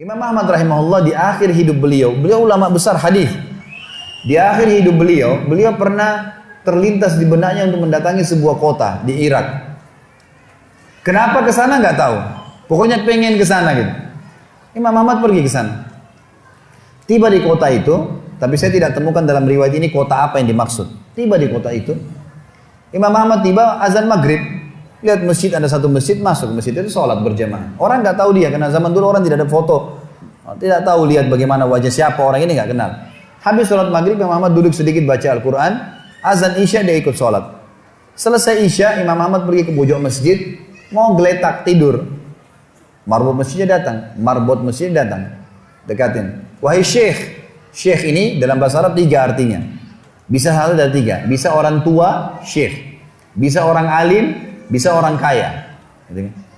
Imam Ahmad rahimahullah di akhir hidup beliau ulama besar hadis. Di akhir hidup beliau pernah terlintas di benaknya untuk mendatangi sebuah kota di Irak. Kenapa ke sana nggak tahu. Pokoknya pengen ke sana gitu. Imam Ahmad pergi ke sana. Tiba di kota itu, tapi saya tidak temukan dalam riwayat ini kota apa yang dimaksud. Tiba di kota itu, Imam Ahmad tiba azan maghrib. Lihat masjid, ada satu masjid, masuk ke masjid itu sholat berjamaah. Orang nggak tahu dia, karena zaman dulu orang tidak ada foto. Tidak tahu lihat bagaimana wajah siapa, orang ini nggak kenal. Habis sholat maghrib, Imam Ahmad duduk sedikit baca Al-Quran. Azan Isya dia ikut sholat. Selesai Isya, Imam Ahmad pergi ke pojok masjid. Mau geletak tidur. Marbot masjidnya datang. Dekatin. Wahai syekh. Syekh ini dalam bahasa Arab 3 artinya. Bisa hal dari 3. Bisa orang tua, syekh. Bisa orang alim, bisa orang kaya.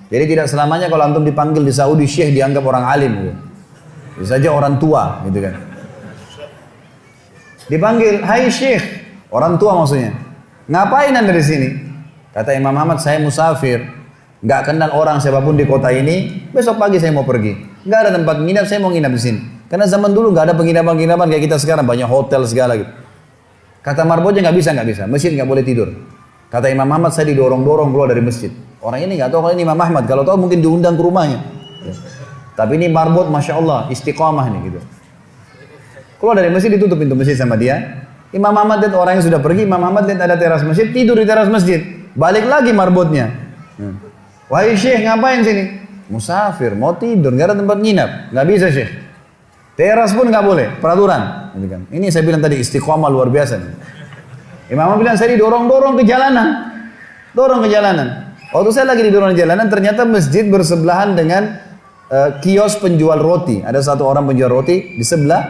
Jadi tidak selamanya kalau antum dipanggil di Saudi syekh dianggap orang alim gitu. Bisa saja orang tua gitu kan. Dipanggil, hai syekh, orang tua maksudnya. Ngapain anda di sini? Kata Imam Ahmad, saya musafir, nggak kenal orang siapapun di kota ini. Besok pagi saya mau pergi, nggak ada tempat nginap, saya mau nginap di sini. Karena zaman dulu nggak ada penginapan kayak kita sekarang, banyak hotel segala gitu. Kata marbotnya nggak bisa, masjid nggak boleh tidur. Kata Imam Ahmad, saya didorong-dorong keluar dari masjid. Orang ini nggak tahu kalau ini Imam Ahmad, kalau tahu mungkin diundang ke rumahnya. Tapi ini marbot, masya Allah, istiqamah nih gitu. Keluar dari masjid, ditutup pintu masjid sama dia. Imam Ahmad lihat orang yang sudah pergi, Imam Ahmad lihat ada teras masjid, tidur di teras masjid. Balik lagi marbotnya. Wahai syekh, ngapain sini? Musafir, mau tidur, nggak ada tempat nginap. Nggak bisa syekh. Teras pun nggak boleh, peraturan. Ini saya bilang tadi istiqamah luar biasa. Imam Ahmad bilang, saya didorong-dorong ke jalanan. Waktu saya lagi didorong di jalanan, ternyata masjid bersebelahan dengan kios penjual roti. Ada satu orang penjual roti di sebelah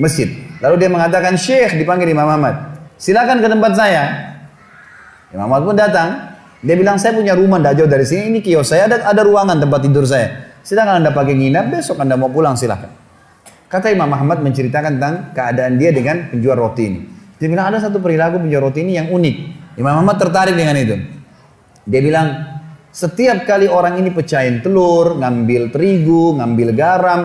masjid. Lalu dia mengatakan, syekh, dipanggil Imam Ahmad. Silakan ke tempat saya. Imam Ahmad pun datang. Dia bilang, saya punya rumah tidak jauh dari sini. Ini kios saya, ada ruangan tempat tidur saya. Silakan anda pakai nginap, besok anda mau pulang silakan. Kata Imam Ahmad menceritakan tentang keadaan dia dengan penjual roti ini. Dia bilang, ada satu perilaku penjual roti ini yang unik. Imam Ahmad tertarik dengan itu. Dia bilang, setiap kali orang ini pecahin telur, ngambil terigu, ngambil garam,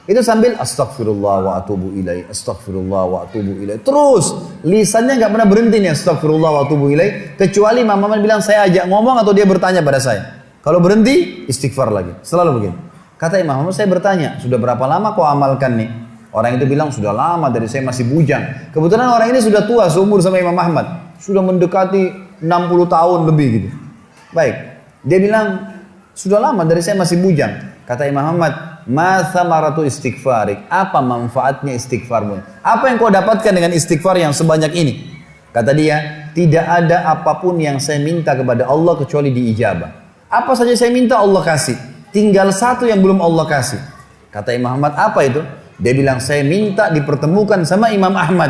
itu sambil astagfirullah wa atubu ilaih, astagfirullah wa atubu ilaih. Terus lisannya nggak pernah berhenti nih astagfirullah wa atubu ilaih, kecuali Imam Ahmad bilang saya ajak ngomong atau dia bertanya pada saya. Kalau berhenti istighfar lagi, selalu begini. Kata Imam Ahmad, saya bertanya, sudah berapa lama kau amalkan nih? Orang itu bilang sudah lama, dari saya masih bujang. Kebetulan orang ini sudah tua seumur sama Imam Ahmad, sudah mendekati 60 tahun lebih gitu. Baik, dia bilang sudah lama dari saya masih bujang. Kata Imam Ahmad, ma thamaratu istighfarik, apa manfaatnya istighfarmu? Apa yang kau dapatkan dengan istighfar yang sebanyak ini? Kata dia, tidak ada apapun yang saya minta kepada Allah kecuali diijabah. Apa saja saya minta Allah kasih, tinggal satu yang belum Allah kasih. Kata Imam Ahmad, apa itu? Dia bilang, saya minta dipertemukan sama Imam Ahmad.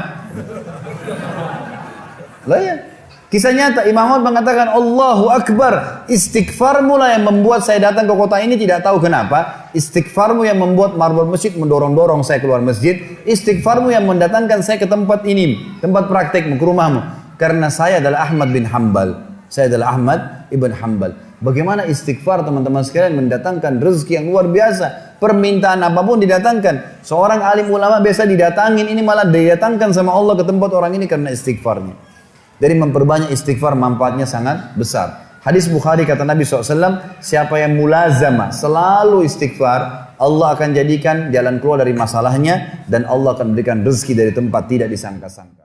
Lah ya, kisah nyata. Imam Ahmad mengatakan, Allahu Akbar, istighfarmu lah yang membuat saya datang ke kota ini, tidak tahu kenapa. Istighfarmu yang membuat marbot masjid mendorong-dorong saya keluar masjid. Istighfarmu yang mendatangkan saya ke tempat ini, tempat praktekmu, ke rumahmu. Karena saya adalah Ahmad bin Hanbal. Saya adalah Ahmad ibn Hanbal. Bagaimana istighfar teman-teman sekalian mendatangkan rezeki yang luar biasa. Permintaan apapun didatangkan. Seorang alim ulama biasa didatangin, ini malah didatangkan sama Allah ke tempat orang ini karena istighfarnya. Jadi memperbanyak istighfar manfaatnya sangat besar. Hadis Bukhari kata Nabi SAW, siapa yang mulazamah selalu istighfar, Allah akan jadikan jalan keluar dari masalahnya dan Allah akan berikan rezeki dari tempat tidak disangka-sangka.